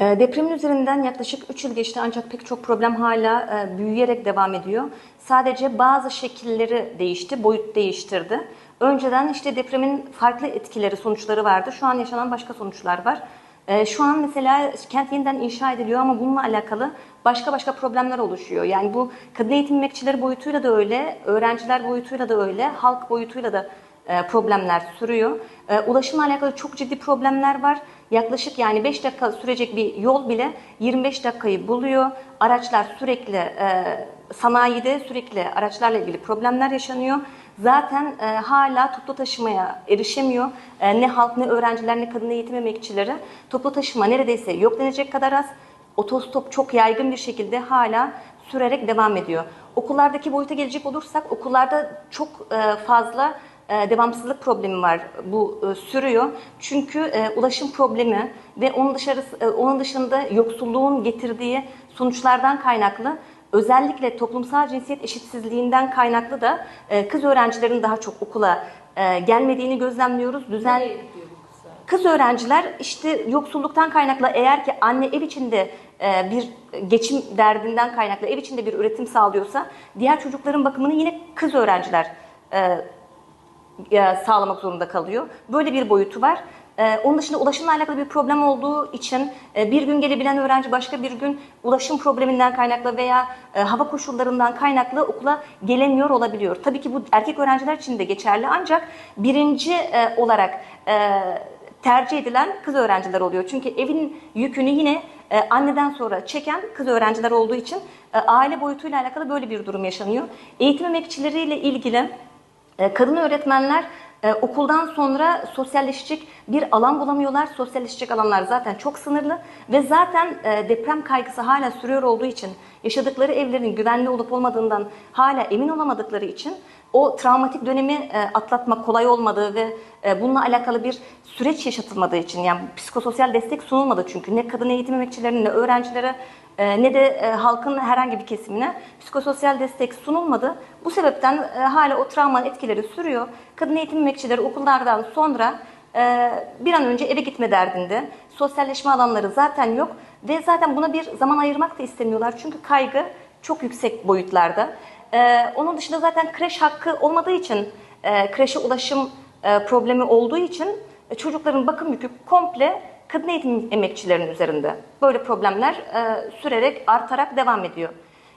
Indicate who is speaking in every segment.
Speaker 1: Depremin üzerinden yaklaşık 3 yıl geçti ancak pek çok problem hala büyüyerek devam ediyor. Sadece bazı şekilleri değişti, boyut değiştirdi. Önceden işte depremin farklı etkileri, sonuçları vardı. Şu an yaşanan başka sonuçlar var. Şu an mesela kent yeniden inşa ediliyor ama bununla alakalı başka problemler oluşuyor. Yani bu kadın eğitim emekçileri boyutuyla da öyle, öğrenciler boyutuyla da öyle, halk boyutuyla da problemler sürüyor. Ulaşımla alakalı çok ciddi problemler var. Yaklaşık yani 5 dakika sürecek bir yol bile 25 dakikayı buluyor. Araçlar sürekli sanayide sürekli araçlarla ilgili problemler yaşanıyor. Zaten hala toplu taşımaya erişemiyor. Ne halk, ne öğrenciler, ne kadın eğitim emekçileri. Toplu taşıma neredeyse yok denecek kadar az. Otostop çok yaygın bir şekilde hala sürerek devam ediyor. Okullardaki boyuta gelecek olursak okullarda çok fazla devamsızlık problemi var. Bu sürüyor. Çünkü ulaşım problemi ve onun dışında yoksulluğun getirdiği sonuçlardan kaynaklı, özellikle toplumsal cinsiyet eşitsizliğinden kaynaklı da kız öğrencilerin daha çok okula gelmediğini gözlemliyoruz. Kız öğrenciler işte yoksulluktan kaynaklı, eğer ki anne ev içinde bir geçim derdinden kaynaklı ev içinde bir üretim sağlıyorsa diğer çocukların bakımını yine kız öğrenciler sağlamak zorunda kalıyor. Böyle bir boyutu var. Onun dışında ulaşımla alakalı bir problem olduğu için bir gün gelebilen öğrenci başka bir gün ulaşım probleminden kaynaklı veya hava koşullarından kaynaklı okula gelemiyor olabiliyor. Tabii ki bu erkek öğrenciler için de geçerli, ancak birinci olarak tercih edilen kız öğrenciler oluyor. Çünkü evin yükünü yine anneden sonra çeken kız öğrenciler olduğu için aile boyutuyla alakalı böyle bir durum yaşanıyor. Eğitim emekçileriyle ilgili kadın öğretmenler okuldan sonra sosyalleşecek bir alan bulamıyorlar. Sosyalleşecek alanlar zaten çok sınırlı ve zaten deprem kaygısı hala sürüyor olduğu için, yaşadıkları evlerin güvenli olup olmadığından hala emin olamadıkları için o travmatik dönemi atlatmak kolay olmadığı ve bununla alakalı bir süreç yaşatılmadığı için, yani psikososyal destek sunulmadı çünkü ne kadın eğitim emekçilerine, ne öğrencilere, ne de halkın herhangi bir kesimine psikososyal destek sunulmadı. Bu sebepten hala o travmanın etkileri sürüyor. Kadın eğitim emekçileri okullardan sonra bir an önce eve gitme derdinde. Sosyalleşme alanları zaten yok ve zaten buna bir zaman ayırmak da istemiyorlar. Çünkü kaygı çok yüksek boyutlarda. Onun dışında zaten kreş hakkı olmadığı için, kreşe ulaşım problemi olduğu için çocukların bakım yükü komple kadın eğitim emekçilerinin üzerinde. Böyle problemler sürerek, artarak devam ediyor.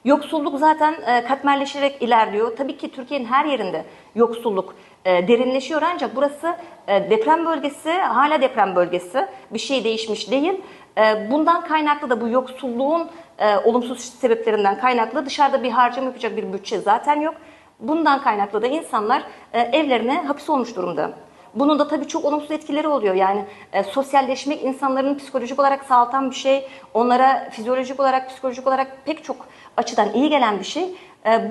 Speaker 1: Yoksulluk zaten katmerleşerek ilerliyor. Tabii ki Türkiye'nin her yerinde yoksulluk derinleşiyor, ancak burası deprem bölgesi, hala deprem bölgesi. Bir şey değişmiş değil. Bundan kaynaklı da bu yoksulluğun olumsuz sebeplerinden kaynaklı dışarıda bir harcama yapacak bir bütçe zaten yok. Bundan kaynaklı da insanlar evlerine hapis olmuş durumda. Bunun da tabii çok olumsuz etkileri oluyor. Yani sosyalleşmek insanların psikolojik olarak sağaltan bir şey. Onlara fizyolojik olarak, psikolojik olarak pek çok açıdan iyi gelen bir şey.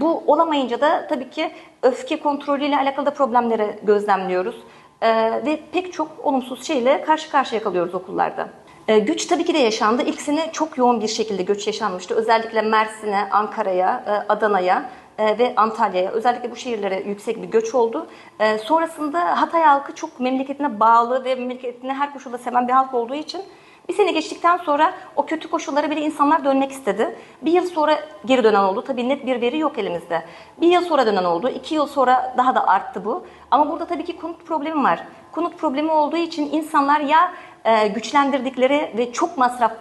Speaker 1: Bu olamayınca da tabii ki öfke kontrolüyle alakalı da problemleri gözlemliyoruz. Ve pek çok olumsuz şeyle karşı karşıya kalıyoruz okullarda. Göç tabii ki de yaşandı. İlk sene çok yoğun bir şekilde göç yaşanmıştı. Özellikle Mersin'e, Ankara'ya, Adana'ya ve Antalya'ya, özellikle bu şehirlere yüksek bir göç oldu. Sonrasında Hatay halkı çok memleketine bağlı ve memleketini her koşulda seven bir halk olduğu için bir sene geçtikten sonra o kötü koşullara bile insanlar dönmek istedi. Bir yıl sonra geri dönen oldu. Tabii net bir veri yok elimizde. Bir yıl sonra dönen oldu. 2 yıl sonra daha da arttı bu. Ama burada tabii ki konut problemi var. Konut problemi olduğu için insanlar ya güçlendirdikleri ve çok masraf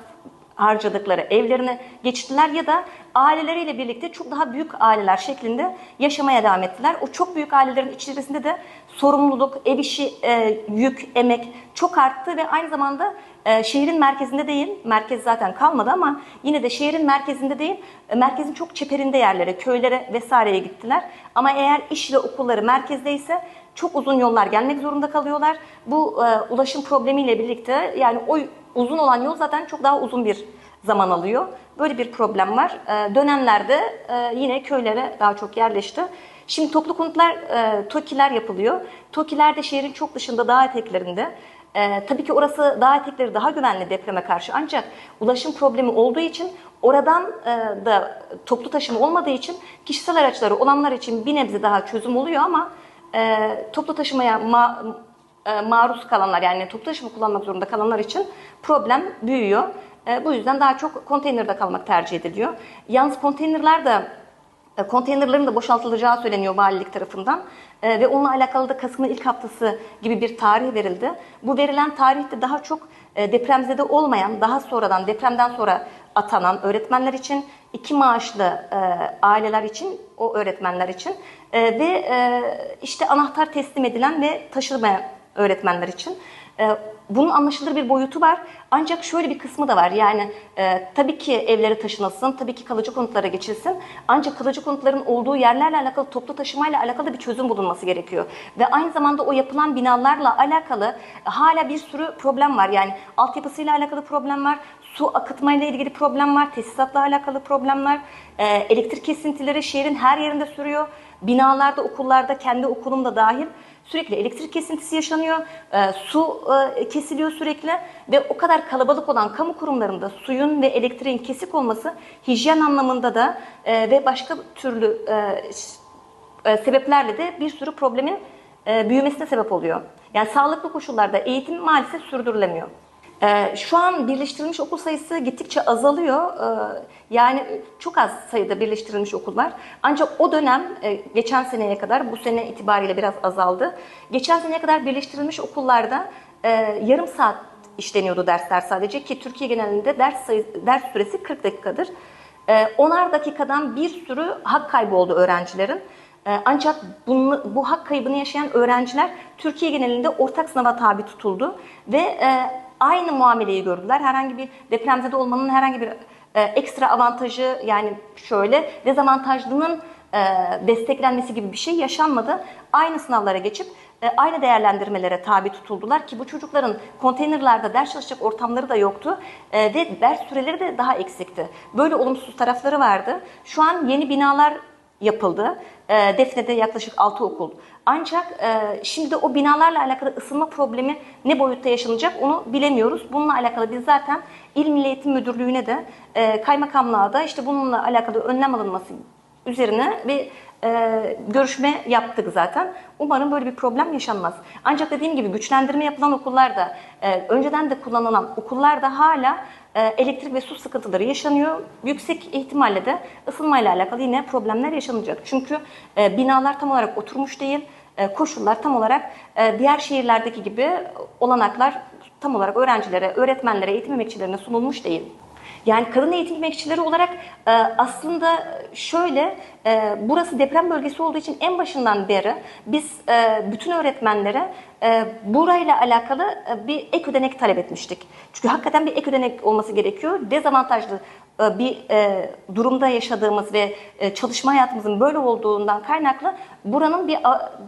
Speaker 1: harcadıkları evlerine geçtiler ya da aileleriyle birlikte çok daha büyük aileler şeklinde yaşamaya devam ettiler. O çok büyük ailelerin içerisinde de sorumluluk, ev işi, yük, emek çok arttı ve aynı zamanda şehrin merkezinde değil, merkez zaten kalmadı ama yine de şehrin merkezinde değil, merkezin çok çeperinde yerlere, köylere vesaireye gittiler. Ama eğer iş ve okulları merkezdeyse çok uzun yollar gelmek zorunda kalıyorlar. Bu ulaşım problemiyle birlikte, yani o uzun olan yol zaten çok daha uzun bir zaman alıyor. Böyle bir problem var. Dönenlerde yine köylere daha çok yerleşti. Şimdi toplu konutlar, TOKİ'ler yapılıyor. TOKİ'ler de şehrin çok dışında, dağ eteklerinde. Tabii ki orası, dağ etekleri daha güvenli depreme karşı, ancak ulaşım problemi olduğu için oradan da toplu taşıma olmadığı için kişisel araçları olanlar için bir nebze daha çözüm oluyor ama toplu taşımaya maruz kalanlar, yani toplu taşıma kullanmak zorunda kalanlar için problem büyüyor. Bu yüzden daha çok konteynerde kalmak tercih ediliyor. Yalnız konteynerlerin de boşaltılacağı söyleniyor valilik tarafından. Ve onunla alakalı da Kasım'ın ilk haftası gibi bir tarih verildi. Bu verilen tarihte daha çok depremzede olmayan, daha sonradan depremden sonra atanan öğretmenler için, 2 maaşlı aileler için, o öğretmenler için ve işte anahtar teslim edilen ve taşınmayan öğretmenler için. Bunun anlaşılır bir boyutu var. Ancak şöyle bir kısmı da var. Yani tabii ki evlere taşınılsın, tabii ki kalıcı konutlara geçilsin. Ancak kalıcı konutların olduğu yerlerle alakalı, toplu taşımayla alakalı bir çözüm bulunması gerekiyor. Ve aynı zamanda o yapılan binalarla alakalı hala bir sürü problem var. Yani altyapısıyla alakalı problem var, su akıtmayla ilgili problem var, tesisatla alakalı problemler, elektrik kesintileri şehrin her yerinde sürüyor. Binalarda, okullarda, kendi okulum da dahil sürekli elektrik kesintisi yaşanıyor, su kesiliyor sürekli ve o kadar kalabalık olan kamu kurumlarında suyun ve elektriğin kesik olması hijyen anlamında da ve başka türlü sebeplerle de bir sürü problemin büyümesine sebep oluyor. Yani sağlıklı koşullarda eğitim maalesef sürdürülemiyor. Şu an birleştirilmiş okul sayısı gittikçe azalıyor. Yani çok az sayıda birleştirilmiş okul var. Ancak o dönem geçen seneye kadar, bu sene itibariyle biraz azaldı. Geçen seneye kadar birleştirilmiş okullarda yarım saat işleniyordu dersler sadece ki Türkiye genelinde ders süresi 40 dakikadır. 10'ar dakikadan bir sürü hak kaybı oldu öğrencilerin. Ancak bu hak kaybını yaşayan öğrenciler Türkiye genelinde ortak sınava tabi tutuldu ve aynı muameleyi gördüler. Herhangi bir depremzede olmanın herhangi bir ekstra avantajı, yani şöyle dezavantajlının desteklenmesi gibi bir şey yaşanmadı. Aynı sınavlara geçip aynı değerlendirmelere tabi tutuldular ki bu çocukların konteynerlarda ders çalışacak ortamları da yoktu ve ders süreleri de daha eksikti. Böyle olumsuz tarafları vardı. Şu an yeni binalar yapıldı. Defne'de yaklaşık 6 okul. Ancak şimdi o binalarla alakalı ısınma problemi ne boyutta yaşanacak onu bilemiyoruz. Bununla alakalı biz zaten İl Milli Eğitim Müdürlüğü'ne de kaymakamlığa da işte bununla alakalı önlem alınması üzerine bir görüşme yaptık zaten. Umarım böyle bir problem yaşanmaz. Ancak dediğim gibi güçlendirme yapılan okullarda, önceden de kullanılan okullarda hala elektrik ve su sıkıntıları yaşanıyor. Yüksek ihtimalle de ısınmayla alakalı yine problemler yaşanacak. Çünkü binalar tam olarak oturmuş değil, koşullar tam olarak diğer şehirlerdeki gibi olanaklar tam olarak öğrencilere, öğretmenlere, eğitim emekçilerine sunulmuş değil. Yani kadın eğitim emekçileri olarak aslında şöyle, burası deprem bölgesi olduğu için en başından beri biz bütün öğretmenlere burayla alakalı bir ek ödenek talep etmiştik. Çünkü hakikaten bir ek ödenek olması gerekiyor. Dezavantajlı bir durumda yaşadığımız ve çalışma hayatımızın böyle olduğundan kaynaklı buranın bir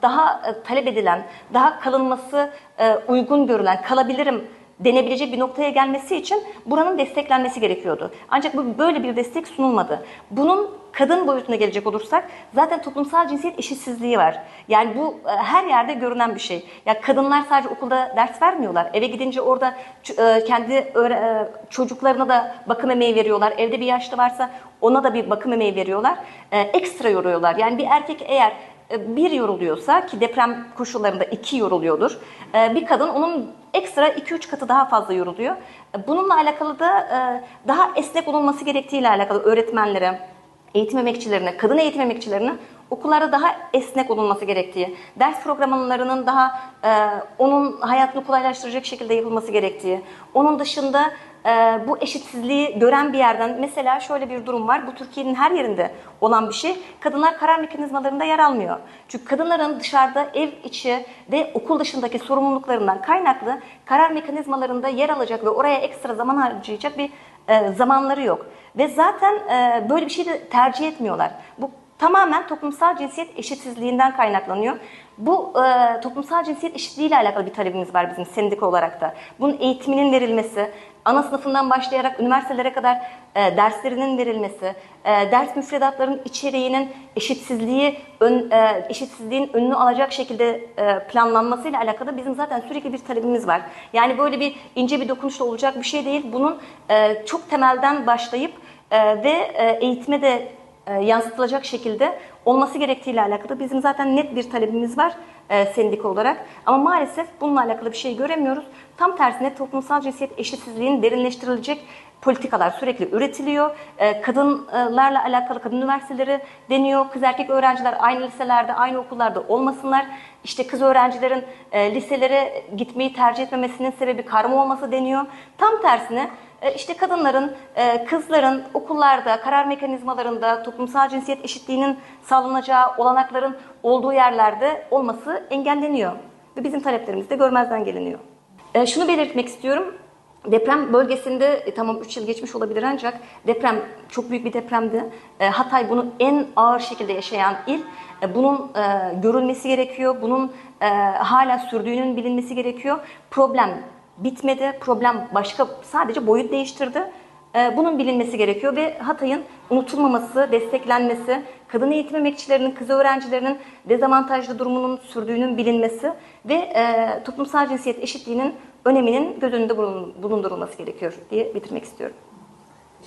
Speaker 1: daha talep edilen, daha kalınması uygun görülen, kalabilirim denebilecek bir noktaya gelmesi için buranın desteklenmesi gerekiyordu. Ancak böyle bir destek sunulmadı. Bunun kadın boyutuna gelecek olursak zaten toplumsal cinsiyet eşitsizliği var. Yani bu her yerde görünen bir şey. Ya kadınlar sadece okulda ders vermiyorlar. Eve gidince orada kendi çocuklarına da bakım emeği veriyorlar. Evde bir yaşlı varsa ona da bir bakım emeği veriyorlar. Ekstra yoruyorlar. Yani bir erkek eğer bir yoruluyorsa ki deprem koşullarında 2 yoruluyordur. Bir kadın onun ekstra 2-3 katı daha fazla yoruluyor. Bununla alakalı da daha esnek olunması gerektiğiyle alakalı öğretmenlere, eğitim emekçilerine, kadın eğitim emekçilerine okullarda daha esnek olunması gerektiği, ders programlarının daha onun hayatını kolaylaştıracak şekilde yapılması gerektiği, onun dışında bu eşitsizliği gören bir yerden, mesela şöyle bir durum var, bu Türkiye'nin her yerinde olan bir şey, kadınlar karar mekanizmalarında yer almıyor. Çünkü kadınların dışarıda ev içi ve okul dışındaki sorumluluklarından kaynaklı karar mekanizmalarında yer alacak ve oraya ekstra zaman harcayacak bir zamanları yok. Ve zaten böyle bir şey de tercih etmiyorlar. Bu tamamen toplumsal cinsiyet eşitsizliğinden kaynaklanıyor. Bu toplumsal cinsiyet eşitliği ile alakalı bir talebimiz var bizim sendika olarak da. Bunun eğitiminin verilmesi, ana sınıfından başlayarak üniversitelere kadar derslerinin verilmesi, ders müfredatlarının içeriğinin eşitsizliğin önünü alacak şekilde planlanmasıyla alakalı bizim zaten sürekli bir talebimiz var. Yani böyle bir ince bir dokunuşla olacak bir şey değil. Bunun çok temelden başlayıp ve eğitime de yansıtılacak şekilde olması gerektiğiyle alakalı bizim zaten net bir talebimiz var sendika olarak. Ama maalesef bununla alakalı bir şey göremiyoruz. Tam tersine toplumsal cinsiyet eşitsizliğinin derinleştirilecek politikalar sürekli üretiliyor. Kadınlarla alakalı kadın üniversiteleri deniyor. Kız erkek öğrenciler aynı liselerde, aynı okullarda olmasınlar. İşte kız öğrencilerin liselere gitmeyi tercih etmemesinin sebebi karma olması deniyor. Tam tersine işte kadınların, kızların okullarda, karar mekanizmalarında toplumsal cinsiyet eşitliğinin sağlanacağı olanakların olduğu yerlerde olması engelleniyor. Ve bizim taleplerimiz de görmezden geliniyor. Şunu belirtmek istiyorum. Deprem bölgesinde tamam 3 yıl geçmiş olabilir ancak deprem çok büyük bir depremdi. Hatay bunu en ağır şekilde yaşayan il. Bunun görülmesi gerekiyor. Bunun hala sürdüğünün bilinmesi gerekiyor. Problem bitmedi. Problem başka sadece boyut değiştirdi. Bunun bilinmesi gerekiyor ve Hatay'ın unutulmaması, desteklenmesi, kadın eğitim emekçilerinin, kız öğrencilerinin dezavantajlı durumunun sürdüğünün bilinmesi ve toplumsal cinsiyet eşitliğinin öneminin göz önünde bulundurulması gerekiyor diye bitirmek istiyorum.